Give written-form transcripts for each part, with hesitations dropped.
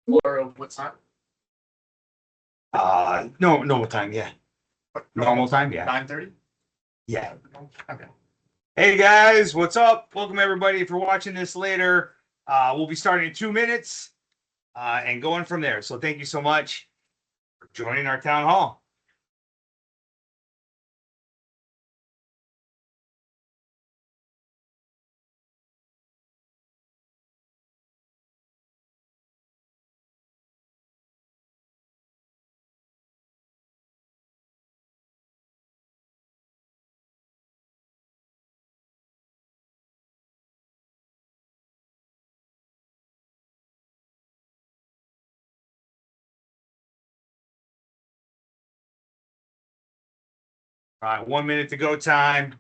Or what time? No, normal time, yeah. Normal time, yeah. 9:30? Yeah. Okay. Hey guys, what's up? Welcome everybody. If you're watching this later, we'll be starting in 2 minutes and going from there. So thank you so much for joining our town hall. All right, 1 minute to go time.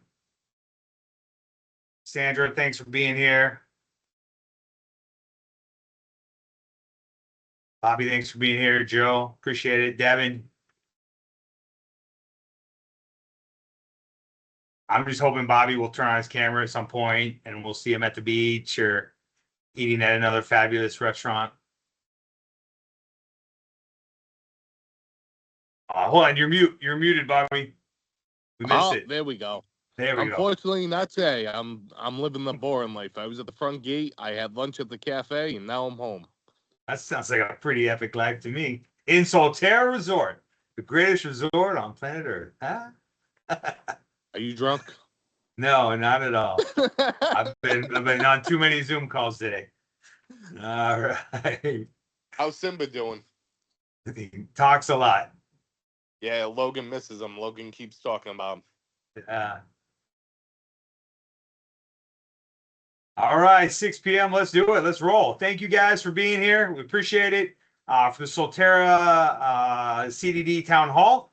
Sandra, thanks for being here. Bobby, thanks for being here. Joe, appreciate it. Devin, I'm just hoping Bobby will turn on his camera at some point and we'll see him at the beach or eating at another fabulous restaurant. Hold on, you're muted, Bobby. We missed it. There we go. There we go. Unfortunately, not today. I'm living the boring life. I was at the front gate. I had lunch at the cafe, and now I'm home. That sounds like a pretty epic life to me. In Solterra Resort, the greatest resort on planet Earth. Huh? Are you drunk? No, not at all. I've been on too many Zoom calls today. All right. How's Simba doing? He talks a lot. Yeah, Logan misses him. Logan keeps talking about him. All right, 6 p.m. Let's do it. Let's roll. Thank you guys for being here. We appreciate it. For the Solterra CDD Town Hall.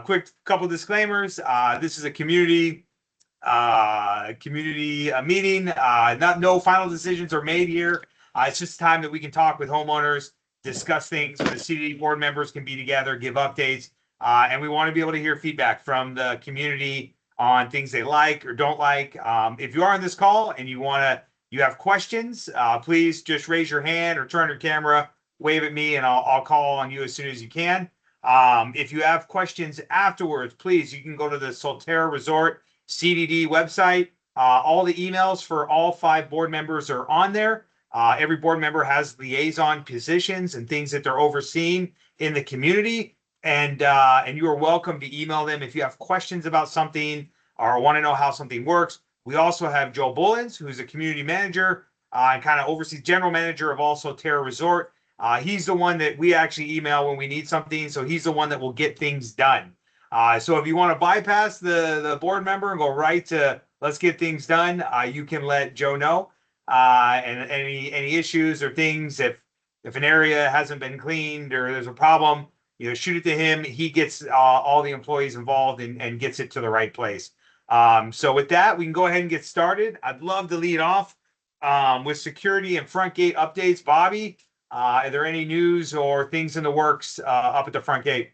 Quick couple disclaimers. This is a community meeting. No final decisions are made here. It's just time that we can talk with homeowners, discuss things. The CDD board members can be together, give updates, and we want to be able to hear feedback from the community on things they like or don't like. If you are on this call and you have questions, please just raise your hand or turn your camera, wave at me, and I'll call on you as soon as you can. If you have questions afterwards, please, you can go to the Solterra Resort CDD website. All the emails for all 5 board members are on there. Every board member has liaison positions and things that they're overseeing in the community. And you are welcome to email them if you have questions about something or want to know how something works. We also have Joe Bullens, who's a community manager and kind of oversees general manager of also Terra Resort. He's the one that we actually email when we need something. So he's the one that will get things done. So if you want to bypass the board member and go right to let's get things done, you can let Joe know. And any issues or things, if an area hasn't been cleaned or there's a problem, shoot it to him. He gets all the employees involved and gets it to the right place. So with that, we can go ahead and get started. I'd love to lead off with security and front gate updates. Bobby, are there any news or things in the works up at the front gate?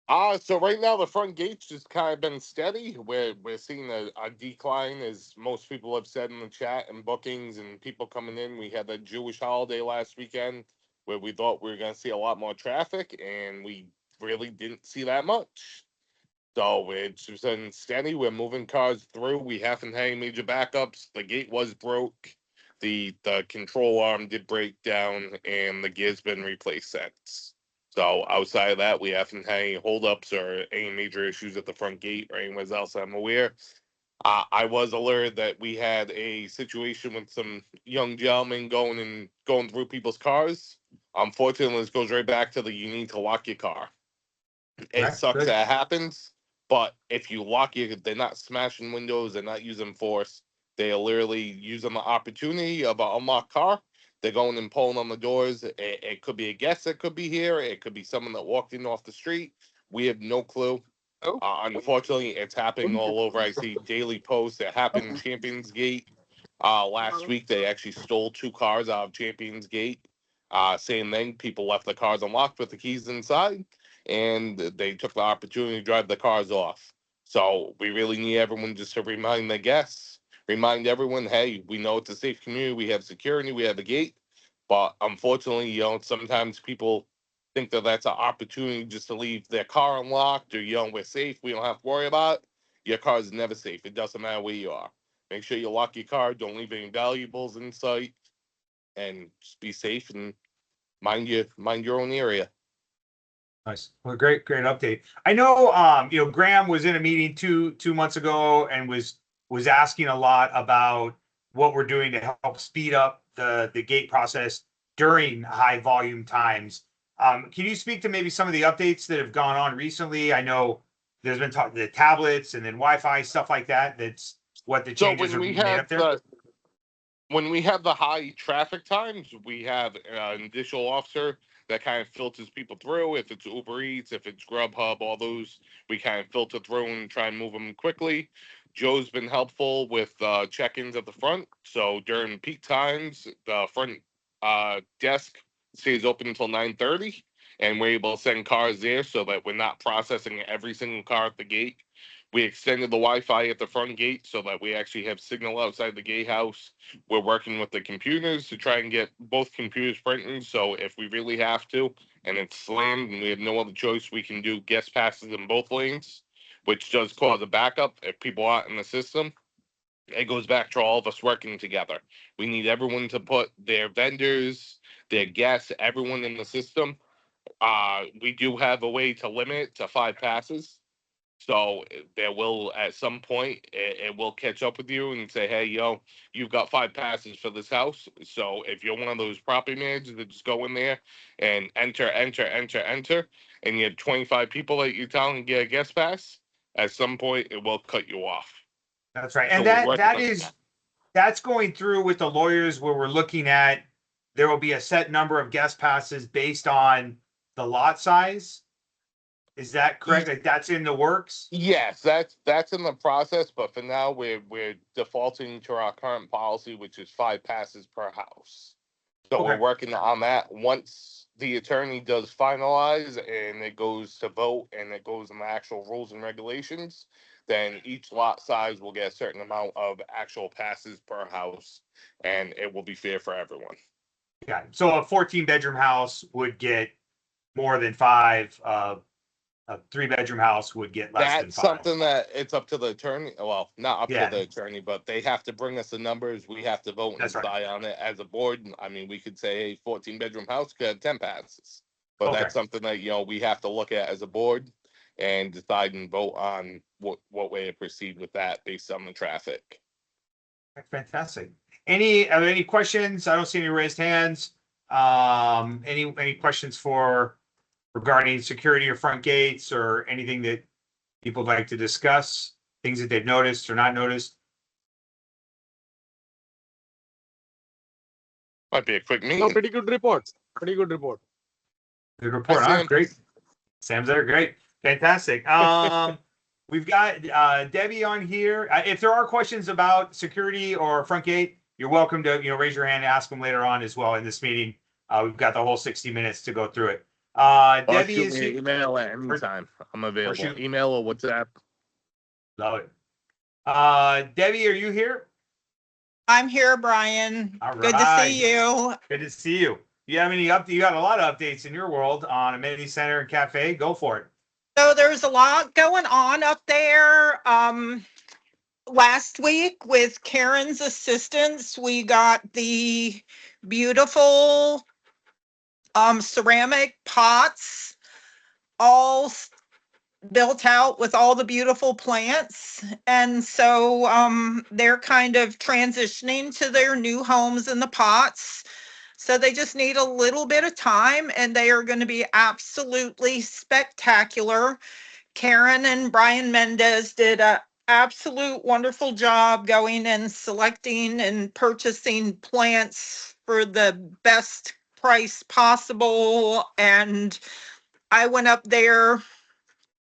So right now the front gate's just kind of been steady. We're seeing a decline, as most people have said in the chat and bookings and people coming in. We had the Jewish holiday last weekend where we thought we were going to see a lot more traffic, and we really didn't see that much. So it's just been steady. We're moving cars through. We haven't had any major backups. The gate was broke. The control arm did break down, and the gear's been replaced since. So outside of that, we haven't had any holdups or any major issues at the front gate or anywhere else I'm aware. I was alerted that we had a situation with some young gentlemen going through people's cars. Unfortunately, this goes right back to you need to lock your car. It sucks that it happens, but if you lock it, they're not smashing windows, they're not using force. They are literally using the opportunity of an unlocked car. They're going and pulling on the doors. It could be a guest that could be here. It could be someone that walked in off the street. We have no clue. Unfortunately, it's happening all over. I see daily posts. It happened in Champions Gate. Last week, they actually stole 2 cars out of Champions Gate. Same thing. People left the cars unlocked with the keys inside, and they took the opportunity to drive the cars off. So we really need everyone just to remind the guests, remind everyone, hey, we know it's a safe community. We have security. We have a gate. But unfortunately, sometimes people think that that's an opportunity just to leave their car unlocked, or we're safe, we don't have to worry about it. Your car is never safe. It doesn't matter where you are. Make sure you lock your car. Don't leave any valuables in sight, and just be safe and mind your own area. Nice. Well, great update. I know, Graham was in a meeting two months ago and was asking a lot about what we're doing to help speed up the gate process during high volume times. Can you speak to maybe some of the updates that have gone on recently? I know there's been the tablets and then Wi-Fi, stuff like that. That's what the So changes are being made up there. When we have the high traffic times, we have an additional officer that kind of filters people through. If it's Uber Eats, if it's Grubhub, all those, we kind of filter through and try and move them quickly. Joe's been helpful with check-ins at the front. So during peak times, the front desk stays open until 9:30, and we're able to send cars there so that we're not processing every single car at the gate. We extended the Wi-Fi at the front gate so that we actually have signal outside the gatehouse. We're working with the computers to try and get both computers printing. So if we really have to, and it's slammed and we have no other choice, we can do guest passes in both lanes, which does cause a backup if people aren't in the system. It goes back to all of us working together. We need everyone to put their vendors, their guests, everyone in the system. We do have a way to limit it to 5 passes. So there will, at some point, it will catch up with you and say, hey, you've got 5 passes for this house. So if you're one of those property managers that just go in there and enter, and you have 25 people at your town and get a guest pass, at some point it will cut you off. That's right. So And that's going through with the lawyers where we're looking at, there will be a set number of guest passes based on the lot size. Is that correct? Like that's in the works? Yes, that's in the process, but for now we're defaulting to our current policy, which is 5 passes per house. So Okay. we're working on that. Once the attorney does finalize and it goes to vote and it goes in the actual rules and regulations, then each lot size will get a certain amount of actual passes per house, and it will be fair for everyone. Yeah. So a 14-bedroom house would get more than 5. A 3-bedroom house would get less than 5. That's something that it's up to the attorney. Well, not up Yeah. to the attorney, but they have to bring us the numbers. We have to vote and That's right. decide on it as a board. I mean, we could say, hey, 14-bedroom house could have 10 passes, but Okay. that's something that we have to look at as a board and decide and vote on what way to proceed with that based on the traffic. Fantastic. Are there any questions? I don't see any raised hands. Any questions regarding security or front gates or anything that people would like to discuss, things that they've noticed or not noticed? Might be a quick meeting. No, pretty good report. Pretty good report. Good report. Hi, Huh? Sam. Great. Sam's there. Great. Fantastic. We've got Debbie on here. If there are questions about security or front gate, you're welcome to raise your hand and ask them later on as well in this meeting. We've got the whole 60 minutes to go through it. Debbie shoot is me here. an email at any time. I'm available. shoot- Email or WhatsApp. Love it. Debbie, are you here? I'm here, Brian. All Good to right. see you. Good to see you. You have any You got a lot of updates in your world on Amenity Center and Cafe. Go for it. So there's a lot going on up there. Last week with Karen's assistance, we got the beautiful ceramic pots all built out with all the beautiful plants. And so they're kind of transitioning to their new homes in the pots. So they just need a little bit of time and they are going to be absolutely spectacular. Karen and Brian Mendez did a absolute wonderful job going and selecting and purchasing plants for the best price possible. And I went up there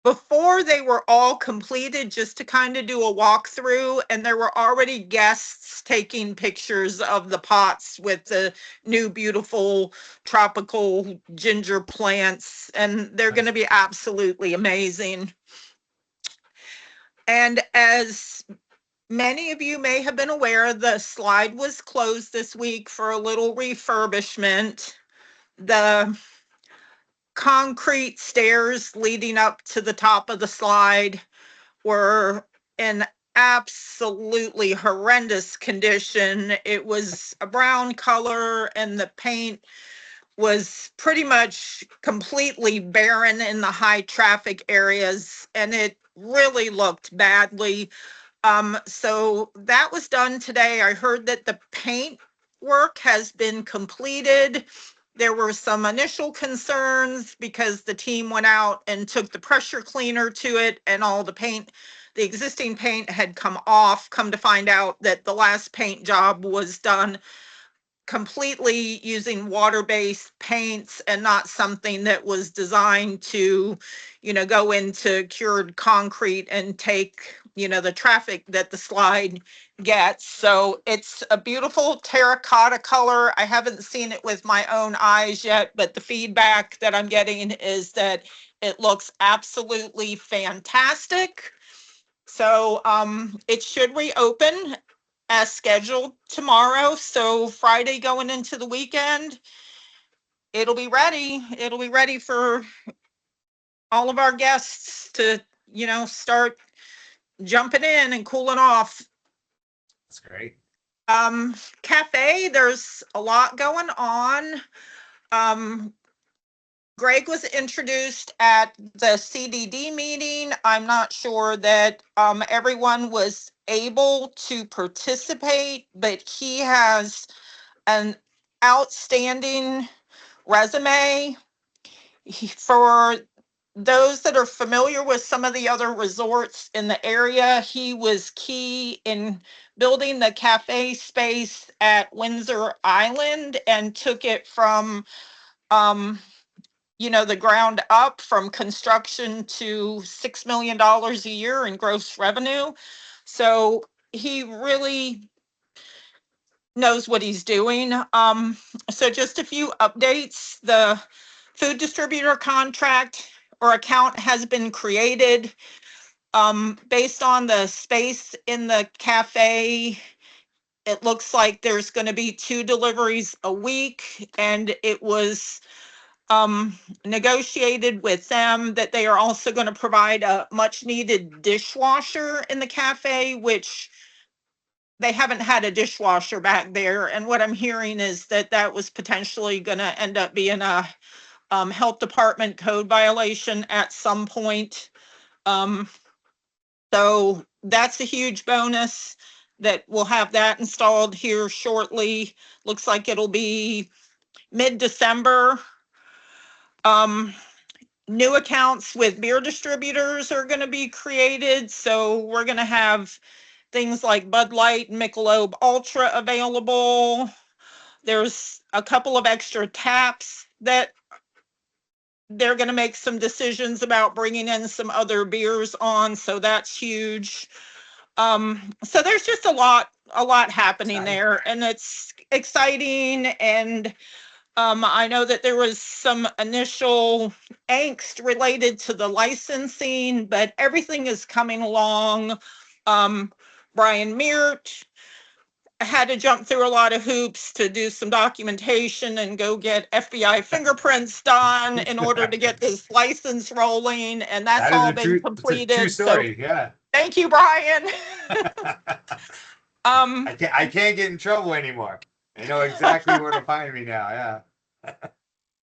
before they were all completed just to kind of do a walkthrough, and there were already guests taking pictures of the pots with the new beautiful tropical ginger plants, and they're going to be absolutely amazing. And as many of you may have been aware the slide was closed this week for a little refurbishment. The concrete stairs leading up to the top of the slide were in absolutely horrendous condition. It was a brown color and the paint was pretty much completely barren in the high traffic areas, and it really looked badly. So that was done today. I heard that the paint work has been completed. There were some initial concerns because the team went out and took the pressure cleaner to it and all the paint, the existing paint had come off. Come to find out that the last paint job was done completely using water-based paints and not something that was designed to, go into cured concrete and take, the traffic that the slide gets. So it's a beautiful terracotta color. I haven't seen it with my own eyes yet, but the feedback that I'm getting is that it looks absolutely fantastic. So it should reopen as scheduled tomorrow. So Friday going into the weekend, it'll be ready. It'll be ready for all of our guests to, start jumping in and cooling off. That's great. Cafe, there's a lot going on. Greg was introduced at the CDD meeting. I'm not sure that everyone was able to participate, but he has an outstanding resume. For those that are familiar with some of the other resorts in the area, he was key in building the cafe space at Windsor Island and took it from the ground up, from construction to $6 million a year in gross revenue. So he really knows what he's doing. So just a few updates. The food distributor contract or account has been created. Based on the space in the cafe, it looks like there's going to be 2 deliveries a week, and it was negotiated with them that they are also going to provide a much needed dishwasher in the cafe, which they haven't had a dishwasher back there. And what I'm hearing is that that was potentially going to end up being a health department code violation at some point. So that's a huge bonus that we'll have that installed here shortly. Looks like it'll be mid-December. New accounts with beer distributors are going to be created. So we're going to have things like Bud Light and Michelob Ultra available. There's a couple of extra taps that they're going to make some decisions about bringing in some other beers on. So that's huge. So there's just a lot happening there, and it's exciting. And I know that there was some initial angst related to the licensing, but everything is coming along. Brian Meert had to jump through a lot of hoops to do some documentation and go get FBI fingerprints done in order to get this license rolling, and that's all been completed. True story, yeah. Thank you, Brian. I can't get in trouble anymore. I know exactly where to find me now. Yeah.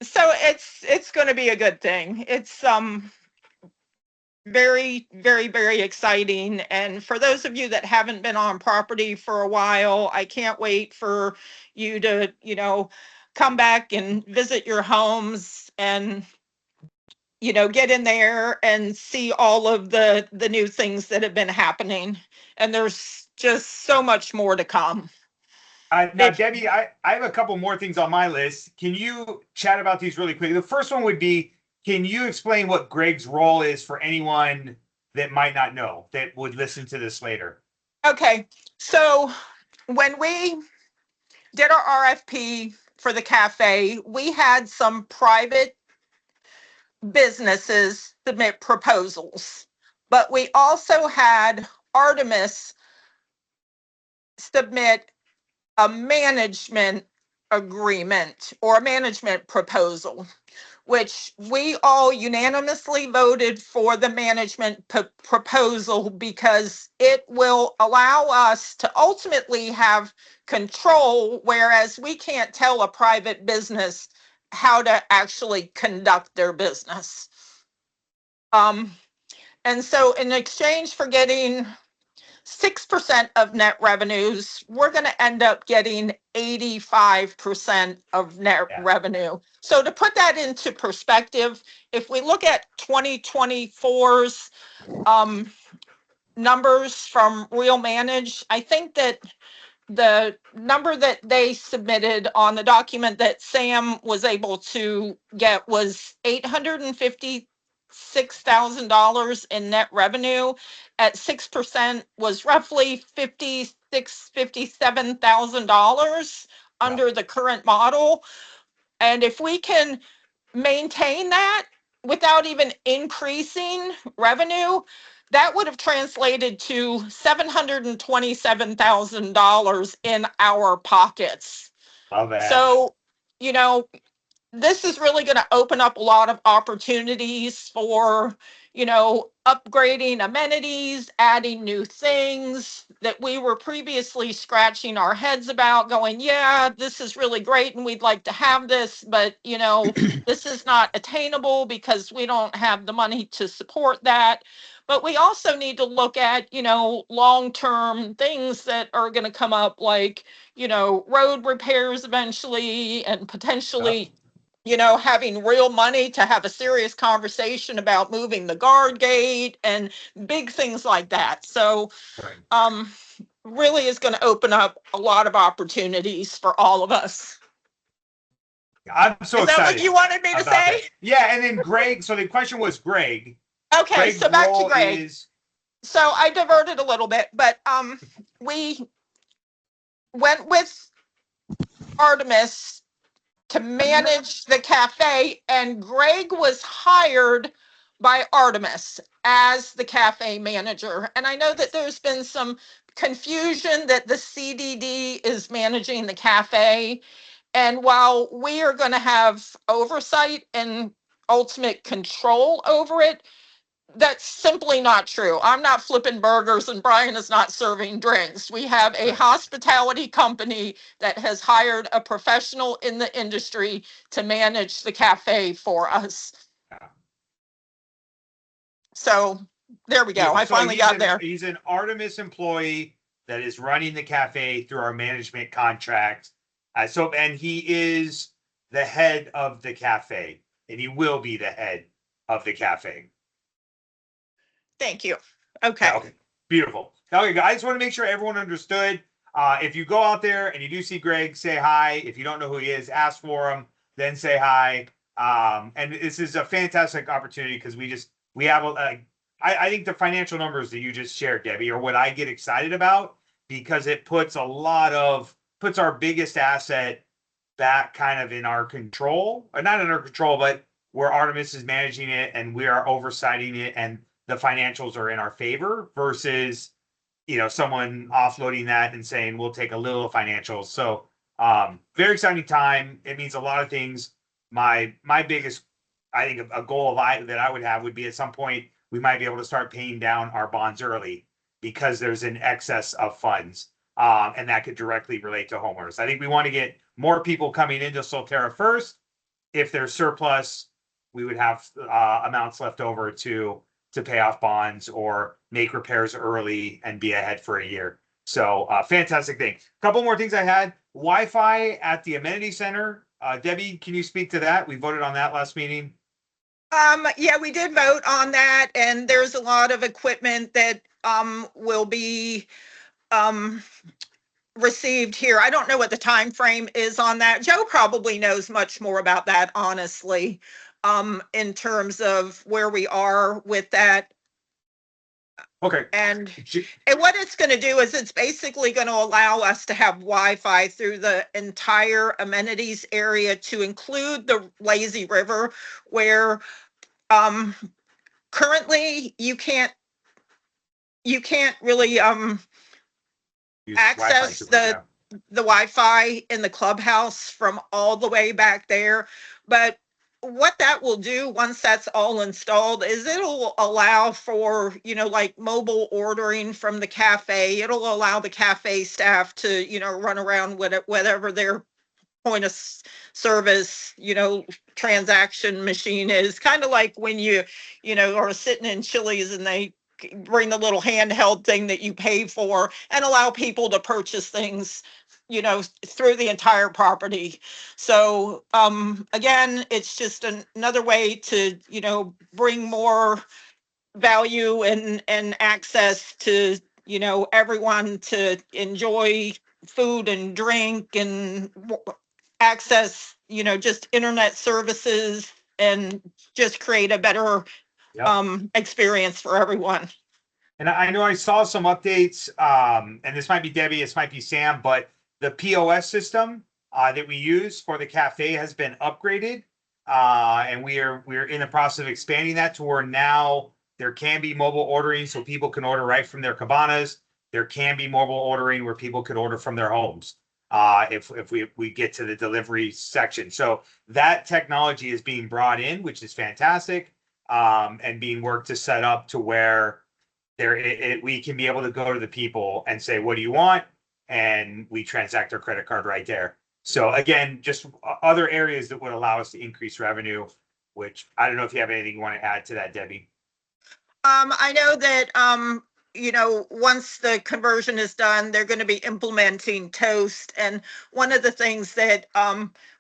So it's going to be a good thing. It's very, very, very exciting. And for those of you that haven't been on property for a while, I can't wait for you to, come back and visit your homes and, get in there and see all of the new things that have been happening. And there's just so much more to come. Now, Debbie, I have a couple more things on my list. Can you chat about these really quick? The first one would be, can you explain what Greg's role is for anyone that might not know, that would listen to this later? Okay, so when we did our RFP for the cafe, we had some private businesses submit proposals, but we also had Artemis submit a management agreement or a management proposal, which we all unanimously voted for the management proposal because it will allow us to ultimately have control, whereas we can't tell a private business how to actually conduct their business. And so in exchange for getting 6% of net revenues, we're going to end up getting 85% of net revenue. So to put that into perspective, if we look at 2024's numbers from Real Manage, I think that the number that they submitted on the document that Sam was able to get was $856,000 in net revenue. At 6% was roughly $57,000 under the current model. And if we can maintain that without even increasing revenue, that would have translated to $727,000 in our pockets. Love that. So, you know, this is really going to open up a lot of opportunities for, you know, upgrading amenities, adding new things that we were previously scratching our heads about, going, yeah, this is really great and we'd like to have this, but, you know, this is not attainable because we don't have the money to support that. But we also need to look at, you know, long-term things that are going to come up, like, you know, road repairs eventually, and potentially, you know, having real money to have a serious conversation about moving the guard gate and big things like that. So, really is going to open up a lot of opportunities for all of us. I'm so excited. Is that what you wanted me to say? That. Yeah, and then Greg, so the question was Greg. Okay, Greg's so back to role Greg. So I diverted a little bit, but we went with Artemis to manage the cafe, and Greg was hired by Artemis as the cafe manager. And I know that there's been some confusion that the CDD is managing the cafe. And while we are going to have oversight and ultimate control over it, that's simply not true. I'm not flipping burgers and Brian is not serving drinks. We have a hospitality company that has hired a professional in the industry to manage the cafe for us. So there we go. I finally got there. He's an Artemis employee that is running the cafe through our management contract. And he is the head of the cafe, and he will be the head of the cafe. Thank you. Okay. Okay. Beautiful. Okay, guys, I just want to make sure everyone understood. If you go out there and you do see Greg, say hi. If you don't know who he is, ask for him, then say hi. And this is a fantastic opportunity because we have I think the financial numbers that you just shared, Debbie, are what I get excited about, because it puts our biggest asset back kind of in our control, or not in our control, but where Artemis is managing it and we are oversighting it, and the financials are in our favor versus, you know, someone offloading that and saying, we'll take a little financials. So very exciting time. It means a lot of things. My biggest, I think a goal that I would have would be at some point, we might be able to start paying down our bonds early because there's an excess of funds. And that could directly relate to homeowners. I think we want to get more people coming into Solterra first. If there's surplus, we would have amounts left over to pay off bonds or make repairs early and be ahead for a year. So fantastic thing. A couple more things I had. Wi-Fi at the amenity center. Debbie, can you speak to that? We voted on that last meeting. Yeah, we did vote on that, and there's a lot of equipment that will be received here. I don't know what the time frame is on that. Joe probably knows much more about that, honestly, in terms of where we are with that. Okay. And what it's going to do is it's basically going to allow us to have Wi-Fi through the entire amenities area, to include the lazy river, where currently you can't really use Wi-Fi access to it, the Wi-Fi in the clubhouse from all the way back there. But what that will do once that's all installed is it'll allow for, like mobile ordering from the cafe. It'll allow the cafe staff to, run around with it, whatever their point of service, transaction machine is. Kind of like when you are sitting in Chili's and they bring the little handheld thing that you pay for and allow people to purchase things, through the entire property. So again, it's just another way to, bring more value and access to, everyone to enjoy food and drink and access, just internet services and just create a better Yep. experience for everyone. And I know I saw some updates, and this might be Debbie, this might be Sam, but the POS system that we use for the cafe has been upgraded. And we're in the process of expanding that to where now there can be mobile ordering so people can order right from their cabanas. There can be mobile ordering where people could order from their homes if we get to the delivery section. So that technology is being brought in, which is fantastic, and being worked to set up to where we can be able to go to the people and say, what do you want? And we transact their credit card right there. So again, just other areas that would allow us to increase revenue, which I don't know if you have anything you want to add to that, Debbie. I know that, once the conversion is done, they're going to be implementing Toast. And one of the things that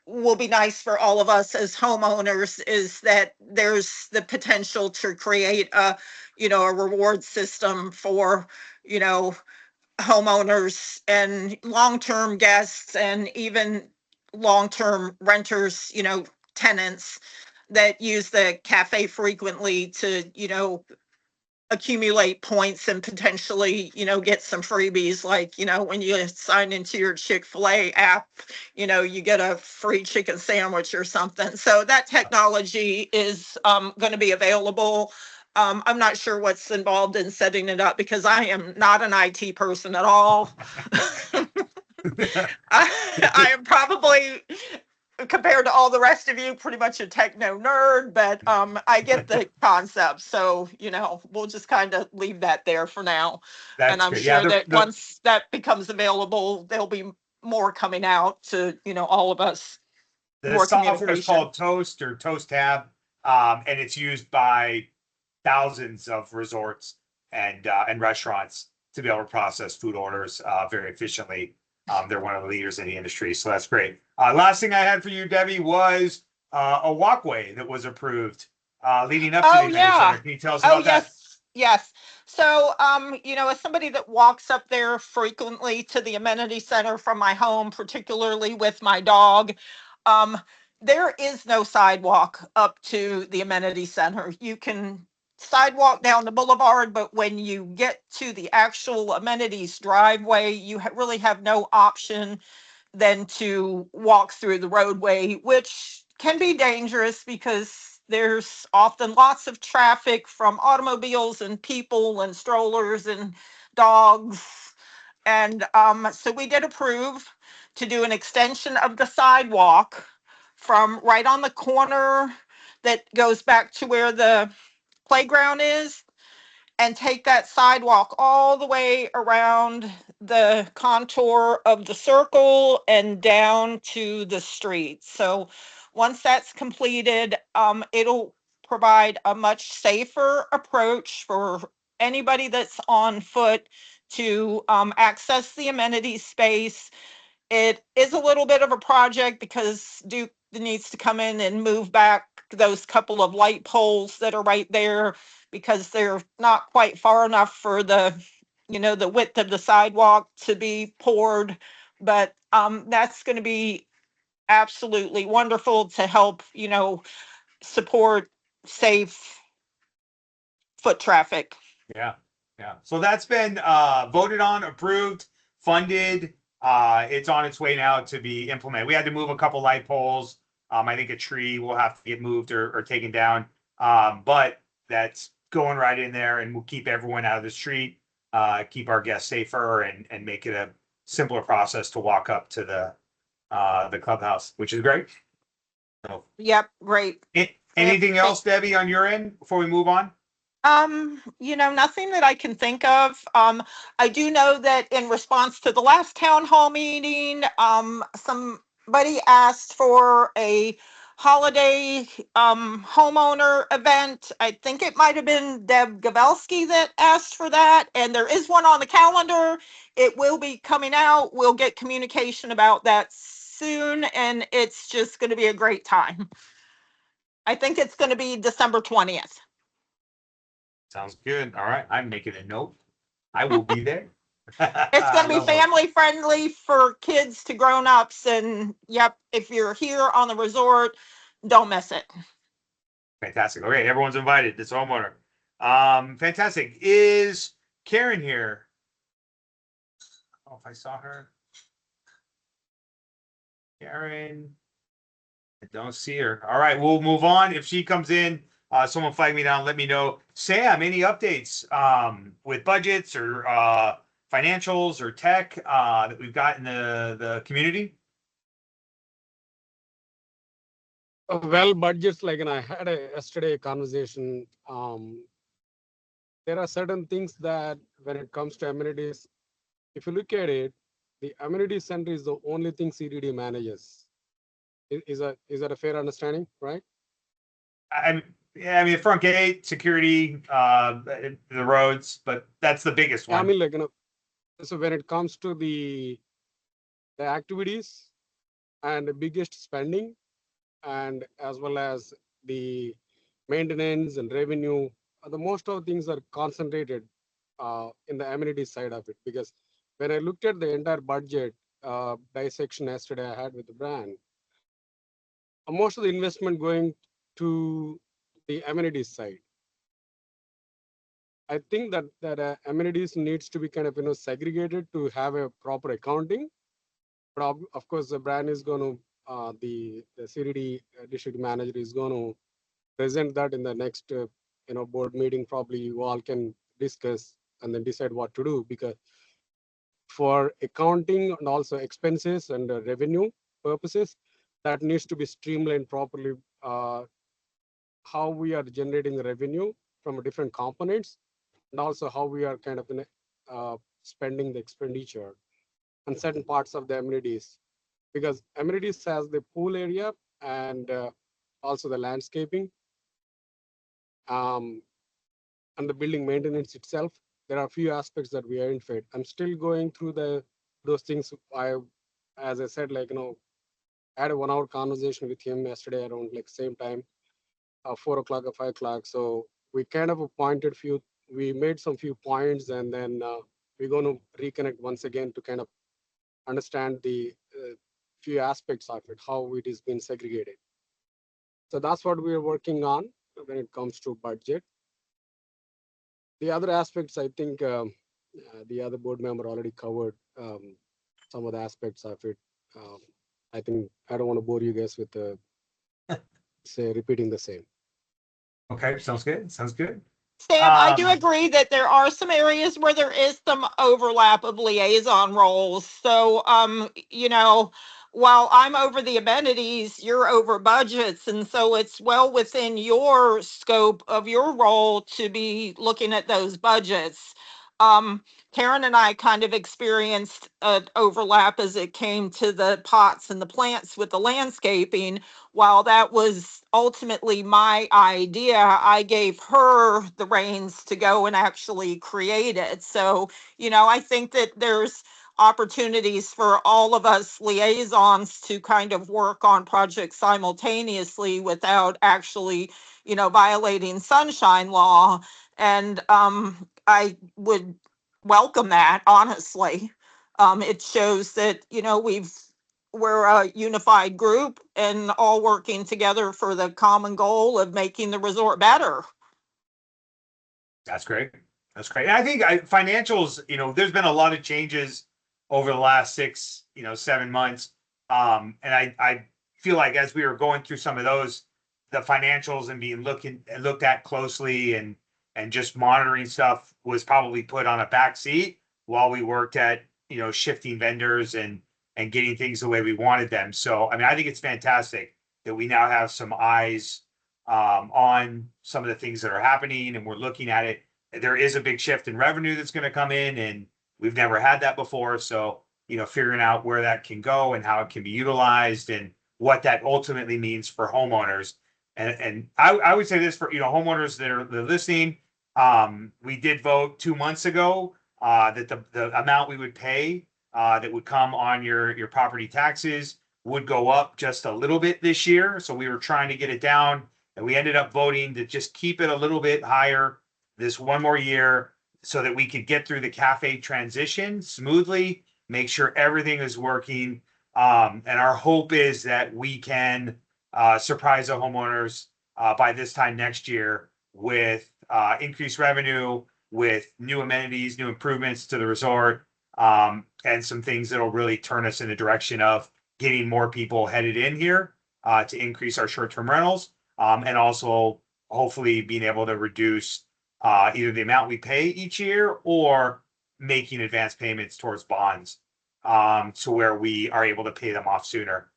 will be nice for all of us as homeowners is that there's the potential to create a reward system for, homeowners and long-term guests and even long-term renters, tenants that use the cafe frequently to, accumulate points and potentially, get some freebies. Like, when you sign into your Chick-fil-A app, you get a free chicken sandwich or something. So that technology is going to be available. I'm not sure what's involved in setting it up because I am not an IT person at all. I am probably, compared to all the rest of you, pretty much a techno nerd, but I get the concept. So, we'll just kind of leave that there for now. And I'm Good. sure that once that becomes available, there'll be more coming out to, all of us. The More software is communication. called Toast or Toast Tab, and it's used by thousands of resorts and restaurants to be able to process food orders very efficiently. They're one of the leaders in the industry, so that's great. Last thing I had for you, Debbie, was a walkway that was approved leading up to the event center. Can you tell us about that? Yes. So, as somebody that walks up there frequently to the amenity center from my home, particularly with my dog, there is no sidewalk up to the amenity center. You can sidewalk down the boulevard, but when you get to the actual amenities driveway, you really have no option than to walk through the roadway, which can be dangerous because there's often lots of traffic from automobiles and people and strollers and dogs. And so we did approve to do an extension of the sidewalk from right on the corner that goes back to where the playground is, and take that sidewalk all the way around the contour of the circle and down to the street. So once that's completed, it'll provide a much safer approach for anybody that's on foot to access the amenity space. It is a little bit of a project because Duke needs to come in and move back those couple of light poles that are right there because they're not quite far enough for the width of the sidewalk to be poured. But that's going to be absolutely wonderful to help, support safe foot traffic. Yeah. So that's been voted on, approved, funded. It's on its way now to be implemented. We had to move a couple light poles. I think a tree will have to get moved or taken down. But that's going right in there, and we'll keep everyone out of the street. keep our guests safer and make it a simpler process to walk up to the clubhouse, which is great. So, Yep, great. anything else, Debbie, on your end before we move on? Nothing that I can think of. I do know that in response to the last town hall meeting, somebody asked for a holiday homeowner event. I think it might have been Deb Gavelski that asked for that, and there is one on the calendar. It will be coming out. We'll get communication about that soon, and it's just going to be a great time. I think it's going to be December 20th. Sounds good. All right. I'm making a note. I will be there. It's going to be Lovely. family friendly for kids to grown-ups, and yep, if you're here on the resort, don't miss it. Fantastic. Okay, everyone's invited. This homeowner. Fantastic. Is Karen here? Oh, if I saw her. Karen. I don't see her. All right, we'll move on. If she comes in, someone flag me down, let me know. Sam, any updates with budgets or financials or tech that we've got in the community? Well, budgets, like, and I had yesterday a conversation. There are certain things that when it comes to amenities, if you look at it, the amenity center is the only thing CDD manages. Is that a fair understanding, right? Yeah, I mean, the front gate, security, the roads, but that's the biggest one. I mean, like, so when it comes to the activities and the biggest spending, and as well as the maintenance and revenue, the most of things are concentrated in the amenities side of it. Because when I looked at the entire budget dissection yesterday I had with the brand, most of the investment going to the amenities side. I think that amenities needs to be kind of segregated to have a proper accounting. But of course, the brand is going to the CDD district manager is going to present that in the next board meeting. Probably you all can discuss and then decide what to do, because for accounting and also expenses and revenue purposes, that needs to be streamlined properly. How we are generating the revenue from different components, and also how we are kind of spending the expenditure on certain parts of the amenities, because amenities has the pool area and also the landscaping and the building maintenance itself. There are a few aspects that we identified. I'm still going through those things. As I said, like, I had a 1 hour conversation with him yesterday around like same time, 4 o'clock or 5 o'clock. So we kind of we made some few points, and then we're going to reconnect once again to kind of understand the few aspects of it, how it is being segregated. So that's what we are working on when it comes to budget. The other aspects, I think the other board member already covered some of the aspects of it. I think I don't want to bore you guys with repeating the same. Okay, sounds good. Sounds good. Sam, I do agree that there are some areas where there is some overlap of liaison roles. So, while I'm over the amenities, you're over budgets. And so it's well within your scope of your role to be looking at those budgets. Karen and I kind of experienced an overlap as it came to the pots and the plants with the landscaping. While that was ultimately my idea, I gave her the reins to go and actually create it. So, I think that there's opportunities for all of us liaisons to kind of work on projects simultaneously without actually, violating sunshine law. And I would welcome that, honestly. It shows that, we're a unified group and all working together for the common goal of making the resort better. That's great. That's great. And I think financials, there's been a lot of changes over the last 6, 7 months. And I feel like as we were going through some of those, the financials and being looked at closely and and just monitoring stuff was probably put on a back seat while we worked at, shifting vendors and getting things the way we wanted them. So, I mean, I think it's fantastic that we now have some eyes on some of the things that are happening, and we're looking at it. There is a big shift in revenue that's going to come in, and we've never had that before. So, figuring out where that can go and how it can be utilized and what that ultimately means for homeowners. And I would say this for, homeowners that are listening. We did vote 2 months ago that the amount we would pay that would come on your property taxes would go up just a little bit this year. So we were trying to get it down, and we ended up voting to just keep it a little bit higher this one more year so that we could get through the cafe transition smoothly, make sure everything is working. And our hope is that we can surprise the homeowners by this time next year with increased revenue, with new amenities, new improvements to the resort, and some things that'll really turn us in the direction of getting more people headed in here to increase our short-term rentals, and also hopefully being able to reduce either the amount we pay each year or making advance payments towards bonds to where we are able to pay them off sooner,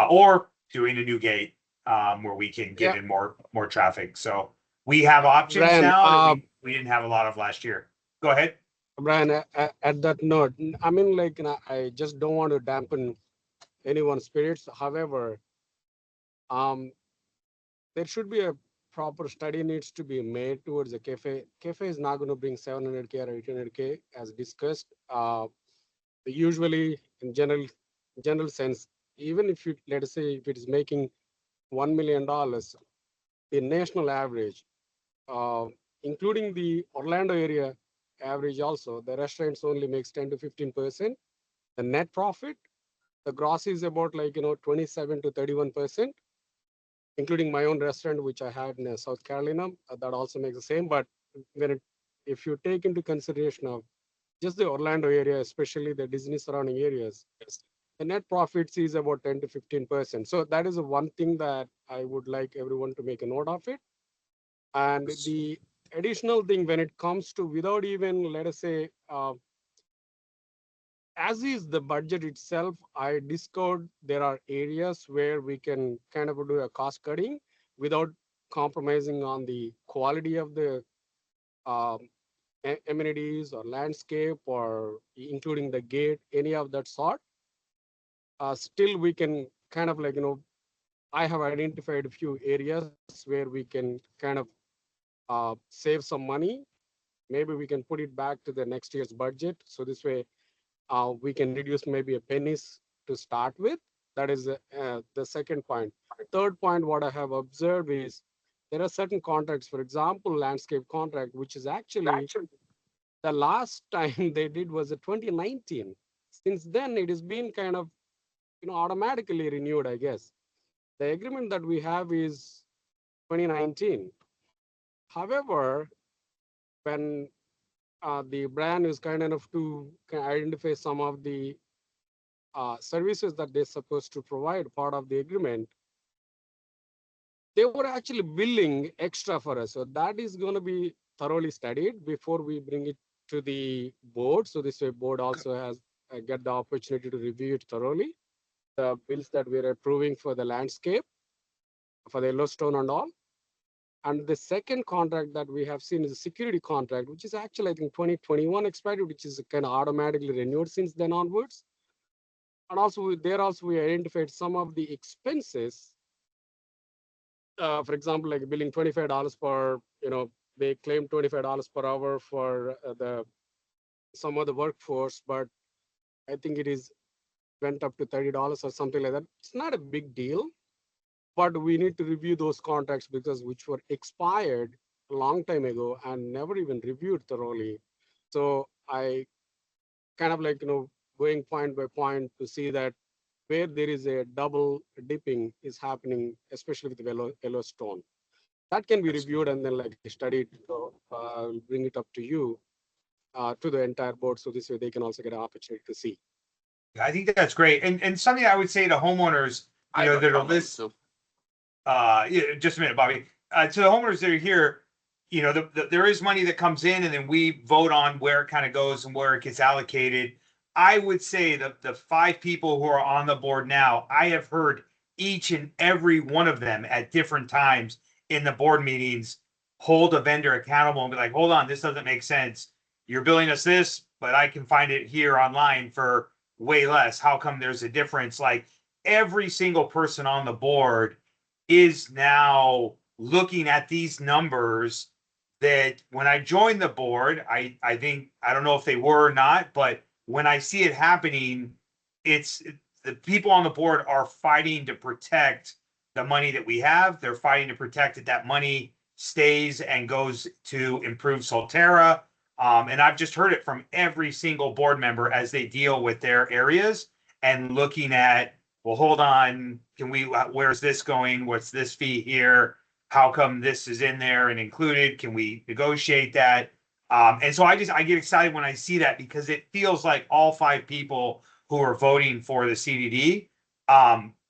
or doing a new gate where we can get in more traffic. So we have options Brian, now that we didn't have a lot of last year. Go ahead. Brian, at that note, I mean, like, I just don't want to dampen anyone's spirits. However, there should be a proper study needs to be made towards the cafe. Cafe is not going to bring 700K or 800K as discussed. Usually, in general sense, even if you, let us say, if it is making $1 million, the national average, including the Orlando area average also, the restaurants only makes 10 to 15%. The net profit, the gross is about 27 to 31%, including my own restaurant, which I had in South Carolina, that also makes the same. But if you take into consideration of just the Orlando area, especially the Disney surrounding areas, the net profits is about 10 to 15%. So that is one thing that I would like everyone to make a note of it. And the additional thing when it comes to, without even, let us say, as is the budget itself, I discovered there are areas where we can kind of do a cost cutting without compromising on the quality of the amenities or landscape or including the gate, any of that sort. Still, we can kind of I have identified a few areas where we can kind of save some money. Maybe we can put it back to the next year's budget. So this way, we can reduce maybe a pennies to start with. That is the second point. Third point, what I have observed is there are certain contracts, for example, landscape contract, which is actually the last time they did was 2019. Since then, it has been kind of automatically renewed, I guess. The agreement that we have is 2019. However, when the brand is kind enough to identify some of the services that they're supposed to provide, part of the agreement, they were actually billing extra for us. So that is going to be thoroughly studied before we bring it to the board. So this way, board also has get the opportunity to review it thoroughly. The bills that we're approving for the landscape, for the Yellowstone and all. And the second contract that we have seen is a security contract, which is actually, I think, 2021 expired, which is kind of automatically renewed since then onwards. And also, we identified some of the expenses. For example, like billing $25 per, they claim $25 per hour for some of the workforce, but I think it went up to $30 or something like that. It's not a big deal. But we need to review those contracts which were expired a long time ago and never even reviewed thoroughly. So I kind of going point by point to see that where there is a double dipping is happening, especially with the Yellowstone. That can be reviewed and then studied. So I'll bring it up to you, to the entire board. So this way they can also get an opportunity to see. I think that's great. And something I would say to homeowners, that are listening. Just a minute, Bobby. To the homeowners that are here, you know, there is money that comes in and then we vote on where it kind of goes and where it gets allocated. I would say that the 5 people who are on the board now, I have heard each and every one of them at different times in the board meetings hold a vendor accountable and be like, hold on, this doesn't make sense. You're billing us this, but I can find it here online for way less. How come there's a difference? Like every single person on the board is now looking at these numbers that when I joined the board, I think, I don't know if they were or not, but when I see it happening, it's the people on the board are fighting to protect the money that we have. They're fighting to protect that money stays and goes to improve Solterra. And I've just heard it from every single board member as they deal with their areas and looking at, well, hold on, can we, where's this going? What's this fee here? How come this is in there and included? Can we negotiate that? And so I get excited when I see that because it feels like all 5 people who are voting for the CDD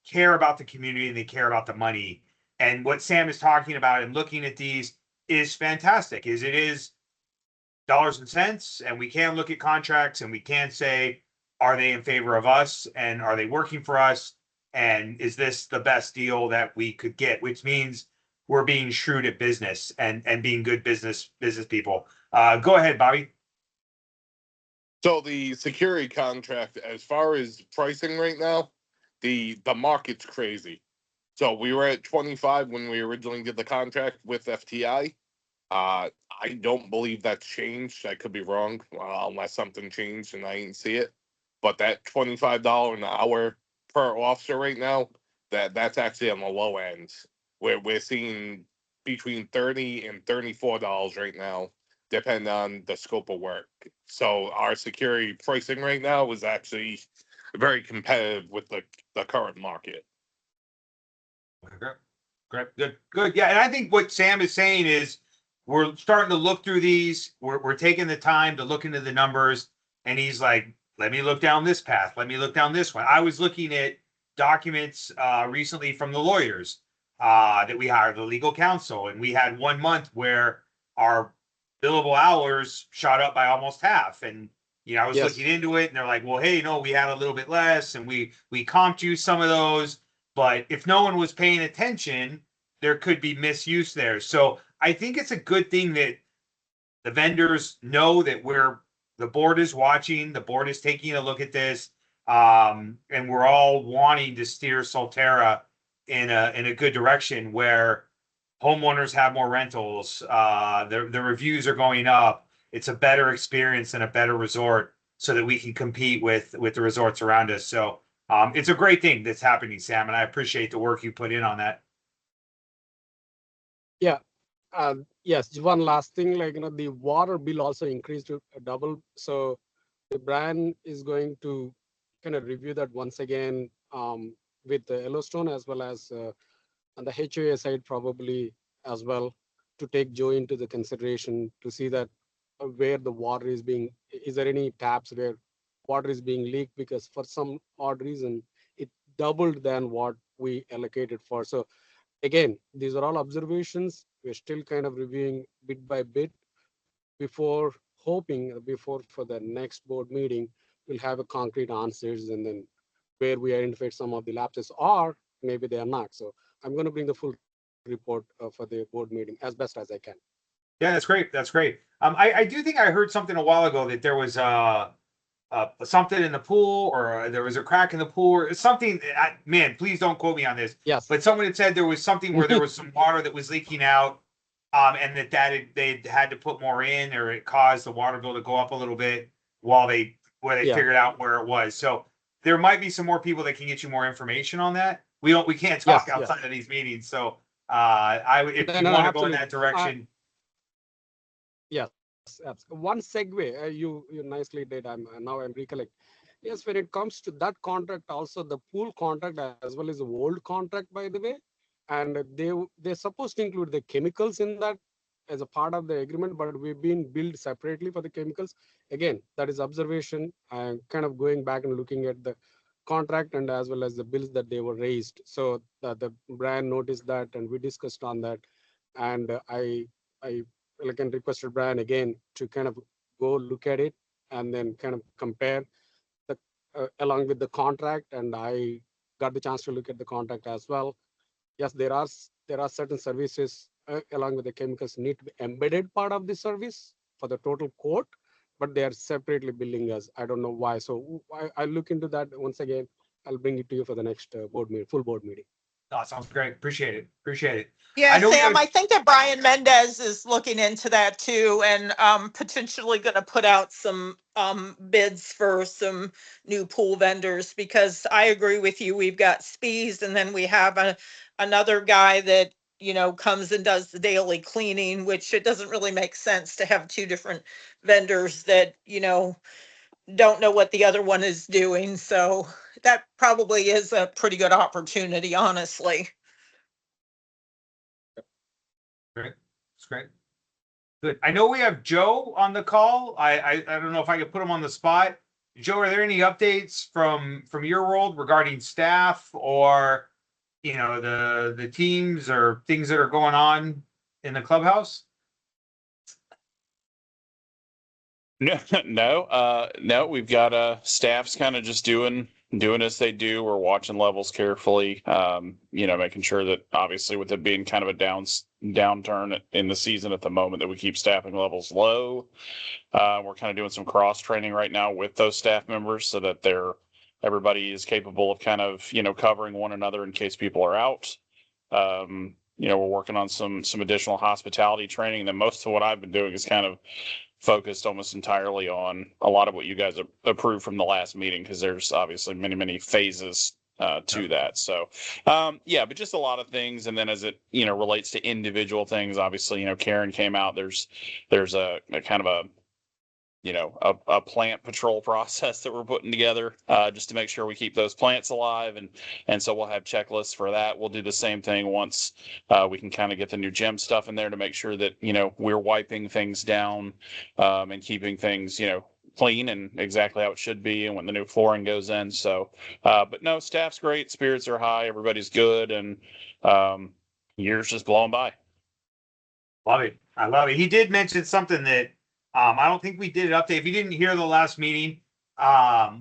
care about the community and they care about the money. And what Sam is talking about and looking at these is fantastic. It is dollars and cents, and we can look at contracts and we can say, are they in favor of us and are they working for us? And is this the best deal that we could get? Which means we're being shrewd at business and being good business people. Go ahead, Bobby. So the security contract, as far as pricing right now, the market's crazy. So we were at 25 when we originally did the contract with FTI. I don't believe that's changed. I could be wrong, unless something changed and I didn't see it. But that $25 an hour per officer right now, that's actually on the low end. We're seeing between $30 and $34 right now, depending on the scope of work. So our security pricing right now is actually very competitive with the current market. Great, good. Yeah, and I think what Sam is saying is we're starting to look through these. We're taking the time to look into the numbers, and he's like, let me look down this path. Let me look down this one. I was looking at documents recently from the lawyers that we hired, the legal counsel, and we had 1 month where our billable hours shot up by almost half. And you know, I was looking into it, and they're like, well, hey, no, we had a little bit less, and we comped you some of those. But if no one was paying attention, there could be misuse there. So I think it's a good thing that the vendors know that the board is watching, the board is taking a look at this, and we're all wanting to steer Solterra in a good direction where homeowners have more rentals, the reviews are going up. It's a better experience and a better resort so that we can compete with the resorts around us. So it's a great thing that's happening, Sam, and I appreciate the work you put in on that. Yeah. Yes, one last thing, like, the water bill also increased to double. So the brand is going to kind of review that once again with the Yellowstone as well as on the HOA side probably as well, to take Joe into the consideration to see that where the water is there any taps where water is being leaked, because for some odd reason it doubled than what we allocated for. So again, these are all observations. We're still kind of reviewing bit by bit before for the next board meeting, we'll have a concrete answers, and then where we identified some of the lapses or maybe they are not. So I'm going to bring the full report for the board meeting as best as I can. Yeah, that's great. That's great. I do think I heard something a while ago that there was something in the pool, or there was a crack in the pool, or something. Man, please don't quote me on this. Yes. But someone had said there was something where there was some water that was leaking out, and they had to put more in, or it caused the water bill to go up a little bit where they figured out where it was. So there might be some more people that can get you more information on that. We can't talk outside of these meetings. So if you want to go in that direction. Yes, one segue you nicely did. Now I'm recollect. Yes, when it comes to that contract, also the pool contract as well as the old contract, by the way, and they're supposed to include the chemicals in that as a part of the agreement, but we've been billed separately for the chemicals. Again, that is observation. I'm kind of going back and looking at the contract and as well as the bills that they were raised. So the brand noticed that, and we discussed on that, and I like and requested Brian again to kind of go look at it and then kind of compare the along with the contract. And I got the chance to look at the contract as well. Yes, there are certain services along with the chemicals need to be embedded part of the service for the total quote, but they are separately billing us. I don't know why. So I'll look into that once again. I'll bring it to you for the next board meeting, full board meeting. That sounds great. Appreciate it. Appreciate it. Yeah, I know we Sam, have- I think that Brian Mendez is looking into that too, and potentially going to put out some bids for some new pool vendors, because I agree with you. We've got Spees, and then we have another guy that, you know, comes and does the daily cleaning, which it doesn't really make sense to have two different vendors that, you know, don't know what the other one is doing. So that probably is a pretty good opportunity, honestly. Great. It's great. Good. I know we have Joe on the call. I don't know if I could put him on the spot. Joe, are there any updates from your world regarding staff or, you know, the teams or things that are going on in the clubhouse? No, we've got staff's kind of just doing as they do. We're watching levels carefully, you know, making sure that obviously with it being kind of a downturn in the season at the moment, that we keep staffing levels low. We're kind of doing some cross training right now with those staff members so that everybody is capable of kind of, you know, covering one another in case people are out. You know, we're working on some additional hospitality training. And then most of what I've been doing is kind of focused almost entirely on a lot of what you guys approved from the last meeting, because there's obviously many phases to that. So yeah, but just a lot of things. And then as it, you know, relates to individual things, obviously, you know, Karen came out, there's a kind of a, you know, a plant patrol process that we're putting together just to make sure we keep those plants alive. And so we'll have checklists for that. We'll do the same thing once we can kind of get the new gym stuff in there to make sure that, you know, we're wiping things down and keeping things, you know, clean and exactly how it should be, and when the new flooring goes in. So, but no, staff's great. Spirits are high. Everybody's good. And years just blowing by. Love it. I love it. He did mention something that I don't think we did an update. If you didn't hear the last meeting,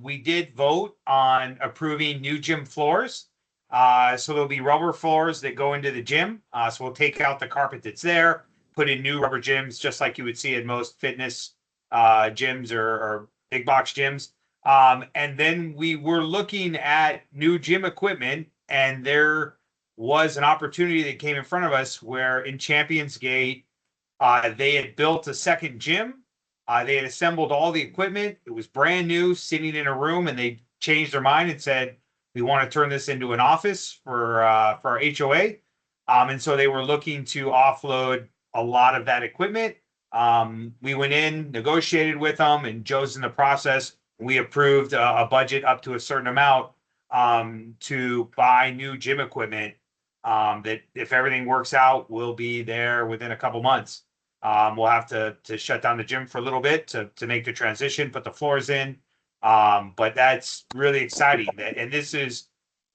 we did vote on approving new gym floors. So there'll be rubber floors that go into the gym. So we'll take out the carpet that's there, put in new rubber gyms, just like you would see in most fitness gyms or big box gyms. And then we were looking at new gym equipment, and there was an opportunity that came in front of us where in Champions Gate, they had built a second gym. They had assembled all the equipment. It was brand new, sitting in a room, and they changed their mind and said, we want to turn this into an office for our HOA. And so they were looking to offload a lot of that equipment. We went in, negotiated with them, and Joe's in the process. We approved a budget up to a certain amount to buy new gym equipment that, if everything works out, will be there within a couple months. We'll have to shut down the gym for a little bit to make the transition, put the floors in. But that's really exciting. And this is,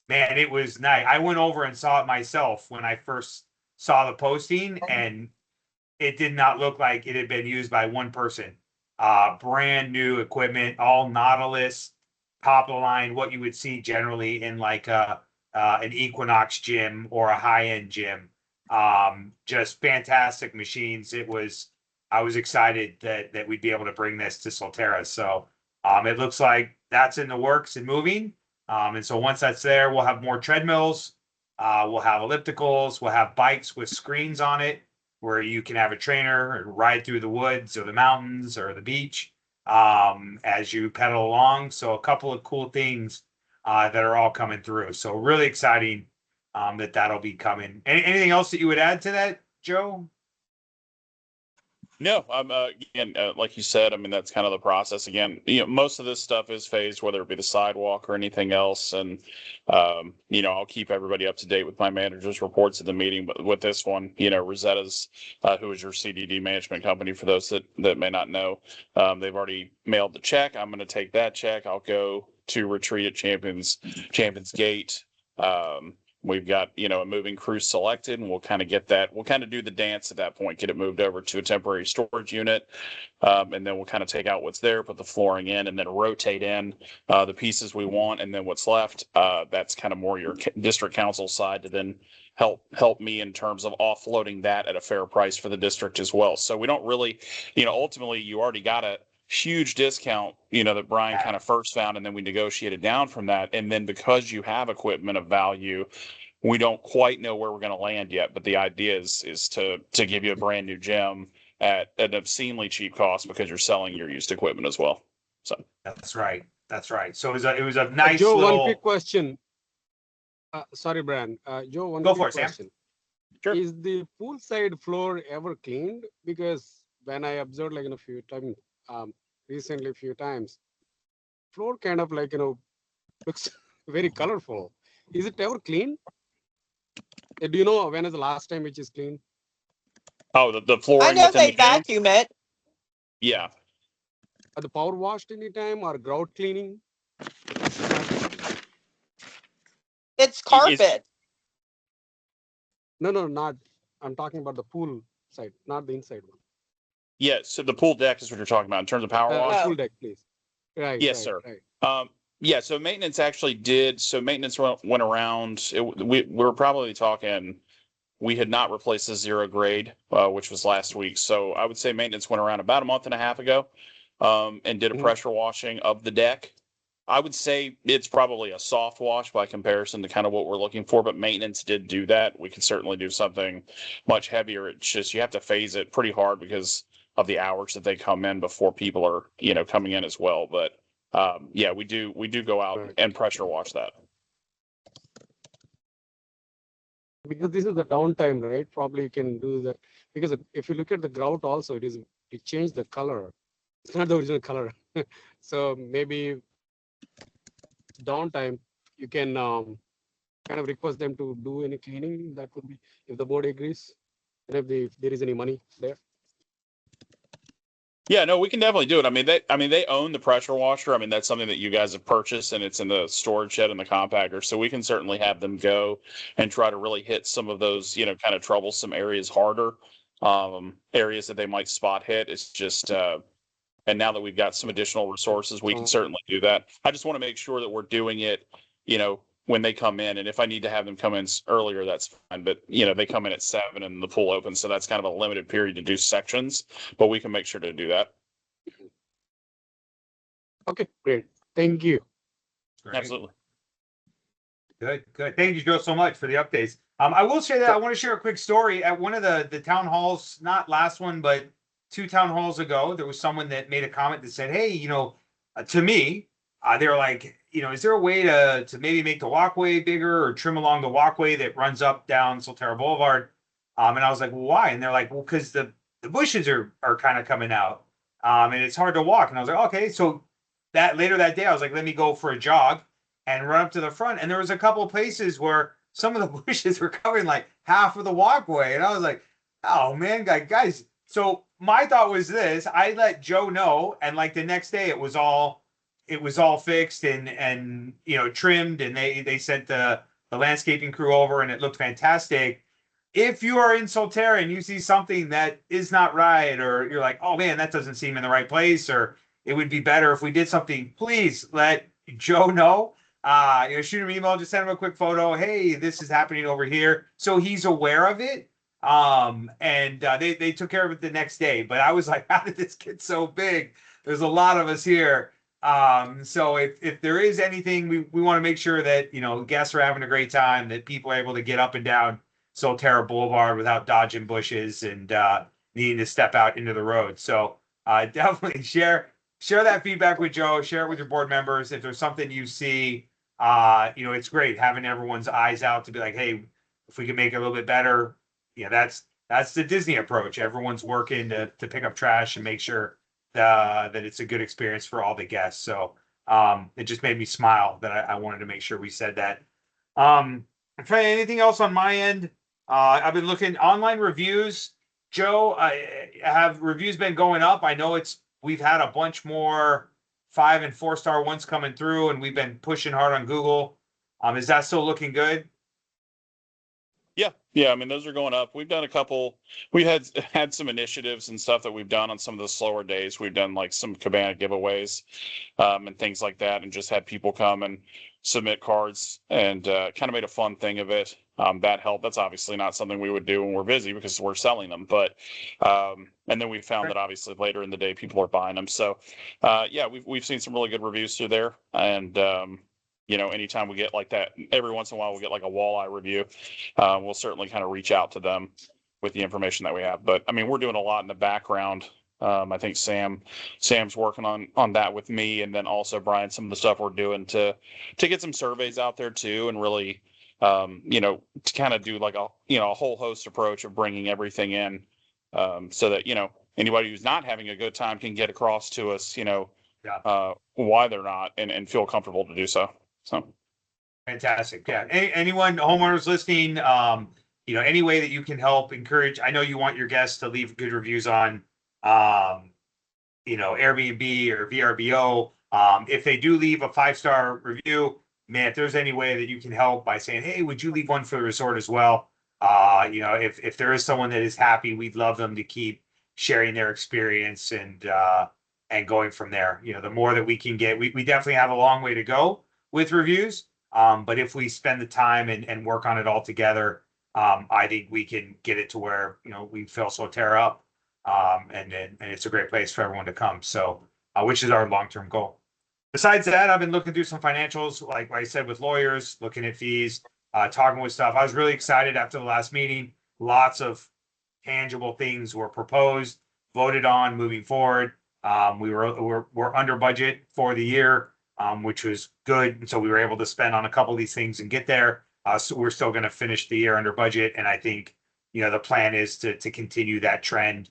man, it was nice. I went over and saw it myself when I first saw the posting, and it did not look like it had been used by one person. Brand new equipment, all Nautilus, top of the line, what you would see generally in like an Equinox gym or a high-end gym. Just fantastic machines. I was excited that we'd be able to bring this to Solterra. So it looks like that's in the works and moving. And so once that's there, we'll have more treadmills. We'll have ellipticals. We'll have bikes with screens on it where you can have a trainer ride through the woods or the mountains or the beach as you pedal along. So a couple of cool things that are all coming through. So really exciting that'll be coming. Anything else that you would add to that, Joe? No, again, like you said, I mean, that's kind of the process. Again, you know, most of this stuff is phased, whether it be the sidewalk or anything else. And, you know, I'll keep everybody up to date with my manager's reports of the meeting. But with this one, you know, Rosetta's, who is your CDD management company, for those that may not know, they've already mailed the check. I'm going to take that check. I'll go to retreat at Champions Gate. We've got, a moving crew selected, and we'll kind of get that. We'll kind of do the dance at that point, get it moved over to a temporary storage unit. And then we'll kind of take out what's there, put the flooring in, and then rotate in the pieces we want. And then what's left, that's kind of more your district council side to then help me in terms of offloading that at a fair price for the district as well. So we don't really, ultimately you already got a huge discount, that Brian kind of first found, and then we negotiated down from that. And then because you have equipment of value, we don't quite know where we're going to land yet. But the idea is to give you a brand new gym at an obscenely cheap cost because you're selling your used equipment as well. So That's right. That's right. So it was a nice Joe, little. one quick question. Sorry, Brian. Joe, one Go quick for it, Sam. question. Sure. Is the poolside floor ever cleaned? Because when I observed like in a few times, recently a few times, floor kind of like, looks very colorful. Is it ever clean? Do you know when is the last time which is clean? the I flooring know within they the gym. vacuum it. Yeah. Are the power washed anytime or grout cleaning? It's carpet. No, not. I'm talking about the pool side, not the inside one. Yeah. So the pool deck is what you're talking about in terms of power wash. Pool deck, please. Right. Yes, right, sir. Right. Yeah, so maintenance actually did. So maintenance went around. We were probably talking. We had not replaced the zero grade, which was last week. So I would say maintenance went around about a month and a half ago, and did a Mhm. pressure washing of the deck. I would say it's probably a soft wash by comparison to kind of what we're looking for, but maintenance did do that. We could certainly do something much heavier. It's just you have to phase it pretty hard because of the hours that they come in before people are, coming in as well. But yeah, we do go out Right. and pressure wash that. Because this is the downtime, right? Probably you can do that. Because if you look at the grout also, it changed the color. It's not the original color. So maybe downtime, you can kind of request them to do any cleaning. That would be, if the board agrees, and if there is any money there. Yeah, no, we can definitely do it. They own the pressure washer. That's something that you guys have purchased, and it's in the storage shed and the compactor. So we can certainly have them go and try to really hit some of those, kind of troublesome areas harder, areas that they might spot hit. It's just, and now that we've got some additional resources, we can certainly do that. I just want to make sure that we're doing it, when they come in. And if I need to have them come in earlier, that's fine. But, they come in at 7 and the pool opens. So that's kind of a limited period to do sections, but we can make sure to do that. Okay, great. Thank you. Great. Absolutely. Good. Thank you, Joe, so much for the updates. I will share that I want to share a quick story at one of the town halls, not last one, but 2 town halls ago. There was someone that made a comment that said, "Hey, to me, they were like, is there a way to maybe make the walkway bigger or trim along the walkway that runs up down Solterra Boulevard?" And I was like, "Well, why?" And they're like, "Well, because the bushes are kind of coming out, and it's hard to walk." And I was like, "Okay." So that later that day, I was like, "Let me go for a jog and run up to the front." And there was a couple of places where some of the bushes were covering like half of the walkway, and I was like, "Oh man, guys." So my thought was this: I let Joe know, and like the next day, it was all fixed and trimmed, and they sent the landscaping crew over, and it looked fantastic. If you are in Solterra and you see something that is not right, or you're like, "Oh man, that doesn't seem in the right place," or "It would be better if we did something," please let Joe know. Shoot him an email, just send him a quick photo. "Hey, this is happening over here," so he's aware of it. And they took care of it the next day. But I was like, "How did this get so big? There's a lot of us here." So if there is anything, we want to make sure that guests are having a great time, that people are able to get up and down Solterra Boulevard without dodging bushes and needing to step out into the road. So definitely share that feedback with Joe. Share it with your board members. If there's something you see, it's great having everyone's eyes out to be like, "Hey, if we can make it a little bit better." Yeah, that's the Disney approach. Everyone's working to pick up trash and make sure that it's a good experience for all the guests. So it just made me smile that I wanted to make sure we said that. Anything else on my end? I've been looking online reviews. Joe, have reviews been going up? I know we've had a bunch more 5 and 4-star ones coming through, and we've been pushing hard on Google. Is that still looking good? Yeah. I mean, those are going up. We've done a couple. We had some initiatives and stuff that we've done on some of the slower days. We've done like some cabana giveaways, and things like that, and just had people come and submit cards and kind of made a fun thing of it. That helped. That's obviously not something we would do when we're busy because we're selling them. But and then we found that obviously later in the day people are buying them. So yeah, we've seen some really good reviews through there, and anytime we get like that, every once in a while we get like a walleye review, we'll certainly kind of reach out to them with the information that we have. But I mean, we're doing a lot in the background. I think Sam's working on that with me, and then also Brian, some of the stuff we're doing to get some surveys out there too, and really, to kind of do like a whole host approach of bringing everything in, so that anybody who's not having a good time can get across to us, why they're not, and feel comfortable to do so. So Fantastic. Yeah. Anyone, homeowners listening, any way that you can help encourage, I know you want your guests to leave good reviews on, Airbnb or VRBO. If they do leave a 5-star review, man, if there's any way that you can help by saying, hey, would you leave one for the resort as well? If there is someone that is happy, we'd love them to keep sharing their experience and going from there. The more that we can get, we definitely have a long way to go with reviews. But if we spend the time and work on it all together, I think we can get it to where, we fill Solterra up. And it's a great place for everyone to come. So, which is our long-term goal. Besides that, I've been looking through some financials, like I said, with lawyers, looking at fees, talking with stuff. I was really excited after the last meeting. Lots of tangible things were proposed, voted on moving forward. We're under budget for the year, which was good. So we were able to spend on a couple of these things and get there. So we're still going to finish the year under budget. And I think, the plan is to continue that trend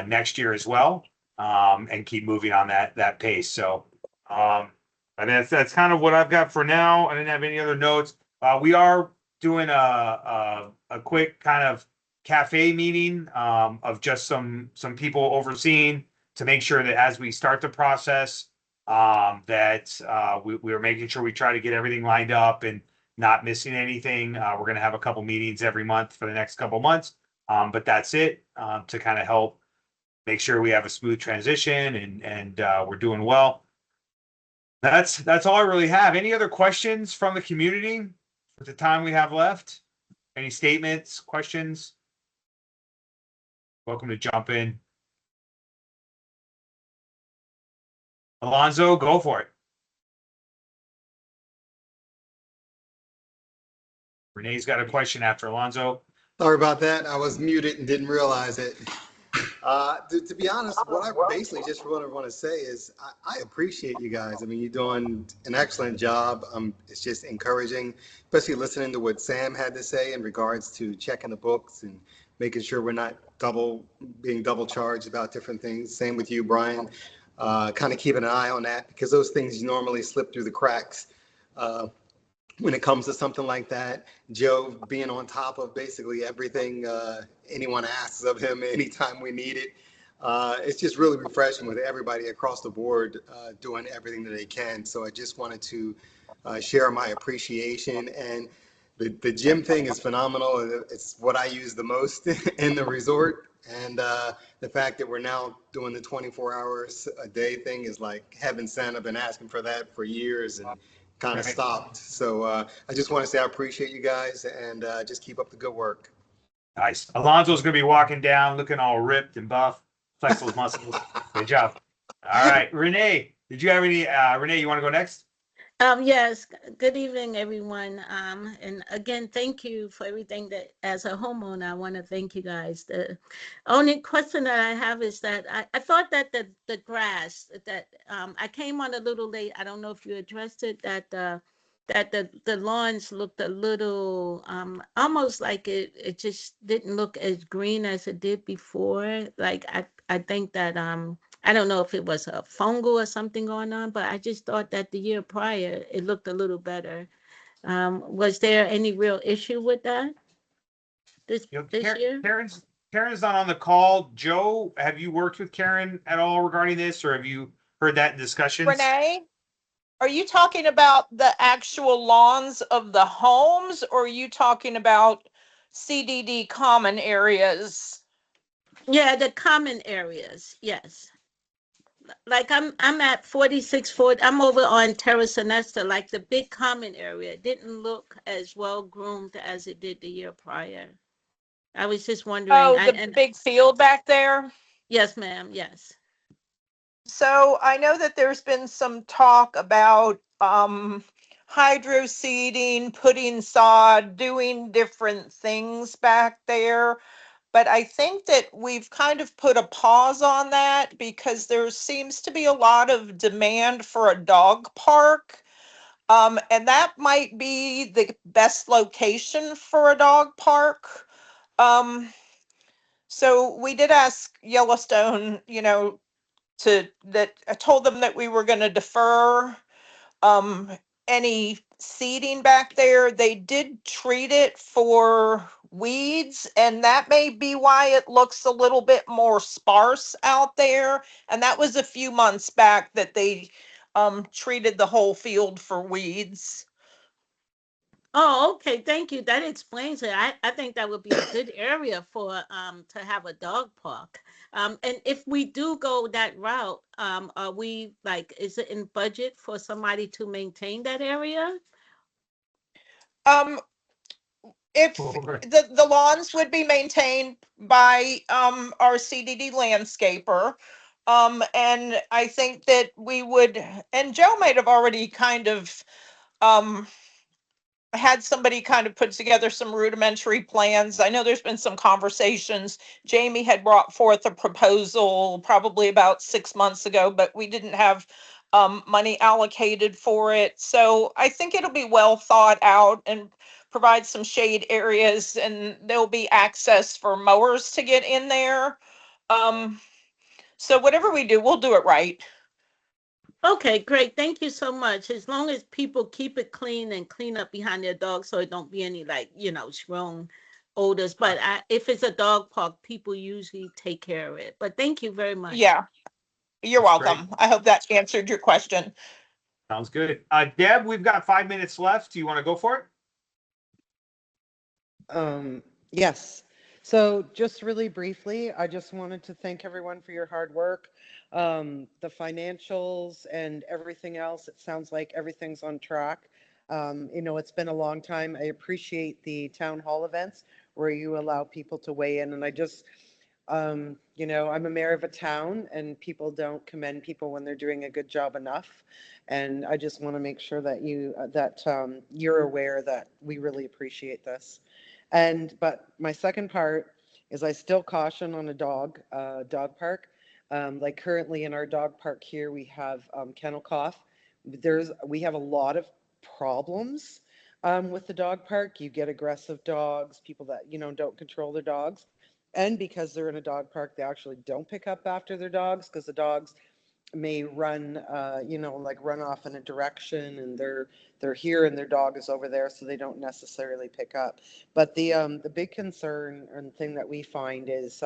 next year as well, and keep moving on that pace. So and that's kind of what I've got for now. I didn't have any other notes. We are doing a quick kind of cafe meeting of just some people overseeing to make sure that as we start the process, that we're making sure we try to get everything lined up and not missing anything. We're going to have a couple meetings every month for the next couple months. But that's it, to kind of help make sure we have a smooth transition and we're doing well. That's all I really have. Any other questions from the community with the time we have left? Any statements, questions? Welcome to jump in. Alonzo, go for it. Renee's got a question after Alonzo. Sorry about that. I was muted and didn't realize it. To be honest, what I basically just want to say is I appreciate you guys. I mean, you're doing an excellent job. It's just encouraging, especially listening to what Sam had to say in regards to checking the books and making sure we're not being double charged about different things. Same with you, Brian. Kind of keeping an eye on that because those things normally slip through the cracks. When it comes to something like that, Joe being on top of basically everything anyone asks of him anytime we need it. It's just really refreshing with everybody across the board doing everything that they can. So I just wanted to share my appreciation. And the gym thing is phenomenal. It's what I use the most in the resort. And the fact that we're now doing the 24 hours a day thing is like heaven sent. I've been asking for that for years and kind of stopped. So I just want to say I appreciate you guys and just keep up the good work. Nice. Alonzo's going to be walking down looking all ripped and buff. Flex those muscles. Good job. All right. Renee, did you have any? Renee, you want to go next? Yes, good evening, everyone. And again, thank you for everything that as a homeowner, I want to thank you guys. The only question that I have is that I thought that the grass that I came on a little late. I don't know if you addressed it, that the lawns looked a little almost like it just didn't look as green as it did before. Like I think that I don't know if it was a fungal or something going on, but I just thought that the year prior, it looked a little better. Was there any real issue with that this year? Karen's not on the call. Joe, have you worked with Karen at all regarding this, or have you heard that in discussions? Renee, are you talking about the actual lawns of the homes, or are you talking about CDD common areas. Yeah, the common areas. Yes. Like I'm at 4640. I'm over on Terra Sonesta. Like the big common area didn't look as well groomed as it did the year prior. I was just wondering. Oh, the big field back there. Yes, ma'am. Yes. So I know that there's been some talk about hydro seeding, putting sod, doing different things back there. But I think that we've kind of put a pause on that because there seems to be a lot of demand for a dog park. And that might be the best location for a dog park. Um, so we did ask Yellowstone, I told them that we were going to defer um any seeding back there. They did treat it for weeds, and that may be why it looks a little bit more sparse out there. And that was a few months back that they treated the whole field for weeds. Oh, okay. Thank you. That explains it. I think that would be a good area for to have a dog park. And if we do go that route, are we like, is it in budget for somebody to maintain that area? Um, if Over. the lawns would be maintained by our CDD landscaper. And I think that we would, and Joe might have already kind of um had somebody kind of put together some rudimentary plans. I know there's been some conversations. Jamie had brought forth a proposal probably about 6 months ago, but we didn't have money allocated for it. So I think it'll be well thought out and provide some shade areas, and there'll be access for mowers to get in there. Um, so whatever we do, we'll do it right. Okay, great. Thank you so much. As long as people keep it clean and clean up behind their dogs so it don't be any like, strong odors. But if it's a dog park, people usually take care of it. But thank you very much. Yeah, you're That's great. welcome. I hope that answered your question. Sounds good. Deb, we've got 5 minutes left. Do you want to go for it? Yes. So just really briefly, I just wanted to thank everyone for your hard work. The financials and everything else, it sounds like everything's on track. It's been a long time. I appreciate the town hall events where you allow people to weigh in. And I just, I'm a mayor of a town, and people don't commend people when they're doing a good job enough. And I just want to make sure that you're aware that we really appreciate this. But my second part is I still caution on a dog park. Like currently in our dog park here, we have kennel cough. We have a lot of problems with the dog park. You get aggressive dogs, people that, don't control their dogs. And because they're in a dog park, they actually don't pick up after their dogs because the dogs may run, like run off in a direction, and they're here and their dog is over there, so they don't necessarily pick up. But the big concern and thing that we find is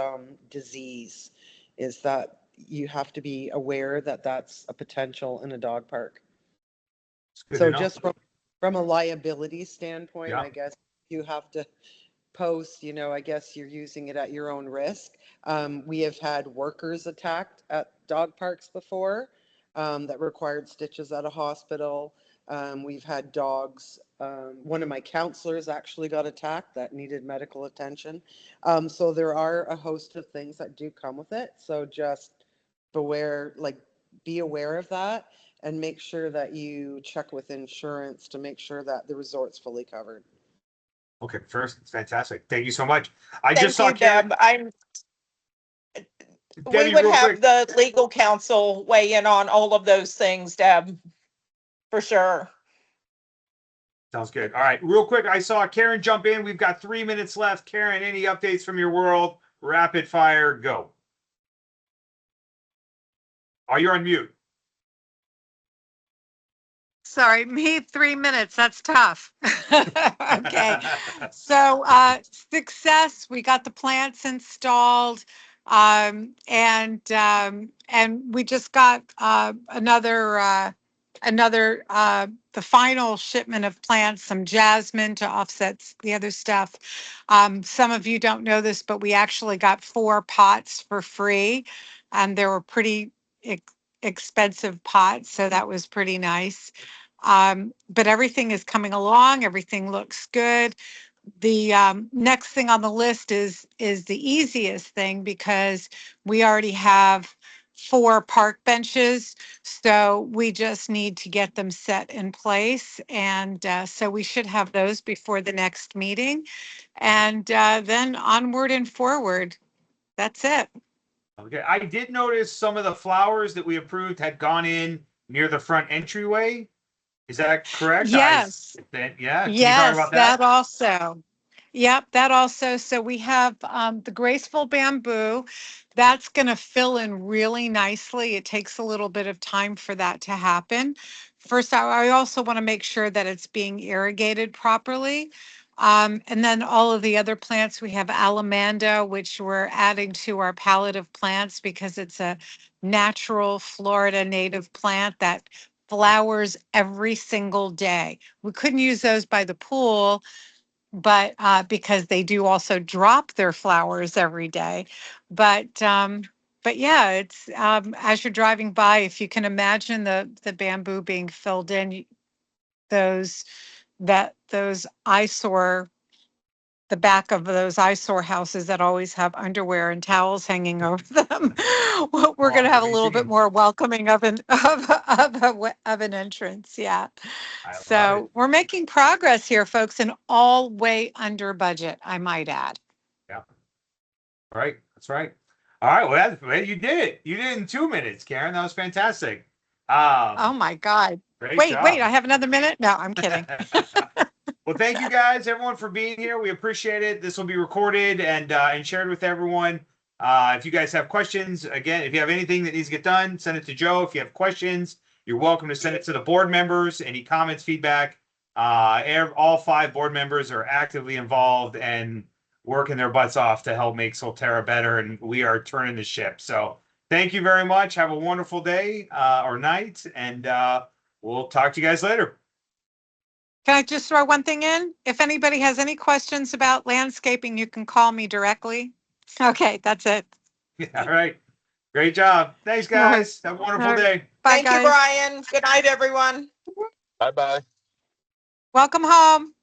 disease, is that you have to be aware that that's a potential in a dog park. So just from a liability standpoint, Yeah. I guess you have to post, I guess you're using it at your own risk. We have had workers attacked at dog parks before that required stitches at a hospital. We've had dogs. One of my counselors actually got attacked that needed medical attention. So there are a host of things that do come with it. So just be aware of that, and make sure that you check with insurance to make sure that the resort's fully covered. Okay, first, it's fantastic. Thank you so much. I Thank just saw you, Karen. Deb. We Debbie, would real have quick. the legal counsel weigh in on all of those things, Deb, for sure. Sounds good. All right, real quick. I saw Karen jump in. We've got 3 minutes left. Karen, any updates from your world? Rapid fire, go. Oh, you're on mute. Sorry, me 3 minutes. That's tough. Okay. So success. We got the plants installed, and we just got another another, the final shipment of plants, some jasmine to offset the other stuff. Some of you don't know this, but we actually got 4 pots for free, and they were pretty expensive pots, so that was pretty nice. But everything is coming along. Everything looks good. The next thing on the list is the easiest thing, because we already have 4 park benches, so we just need to get them set in place, and so we should have those before the next meeting, and then onward and forward. That's it. Okay, I did notice some of the flowers that we approved had gone in near the front entryway. Is that correct? Yes. Yeah, can you talk Yes, about that that? also. Yep, that also. So we have the graceful bamboo. That's going to fill in really nicely. It takes a little bit of time for that to happen. First, I also want to make sure that it's being irrigated properly. And then all of the other plants, we have alamanda, which we're adding to our palette of plants because it's a natural Florida native plant that flowers every single day. We couldn't use those by the pool, but because they do also drop their flowers every day. But yeah, it's as you're driving by, if you can imagine the bamboo being filled in, those those eyesore, the back of those eyesore houses that always have underwear and towels hanging over them. We're going to have a little bit more welcoming of an entrance. Yeah. I love it. So we're making progress here, folks, and all way under budget, I might add. Yeah. Right. That's right. All right. Well, you did it. You did it in 2 minutes, Karen. That was fantastic. Oh my God. Great Wait, job. I have another minute? No, I'm kidding. Well, thank you guys, everyone, for being here. We appreciate it. This will be recorded and shared with everyone. If you guys have questions, again, if you have anything that needs to get done, send it to Joe. If you have questions, you're welcome to send it to the board members. Any comments, feedback. All 5 board members are actively involved and working their butts off to help make Solterra better, and we are turning the ship. So thank you very much. Have a wonderful day or night, and we'll talk to you guys later. Can I just throw one thing in? If anybody has any questions about landscaping, you can call me directly. Okay, that's it. All right. Great job. Thanks, guys. Have a wonderful day. Bye, Thank you, guys. Brian. Good night, everyone. Bye bye. Welcome home.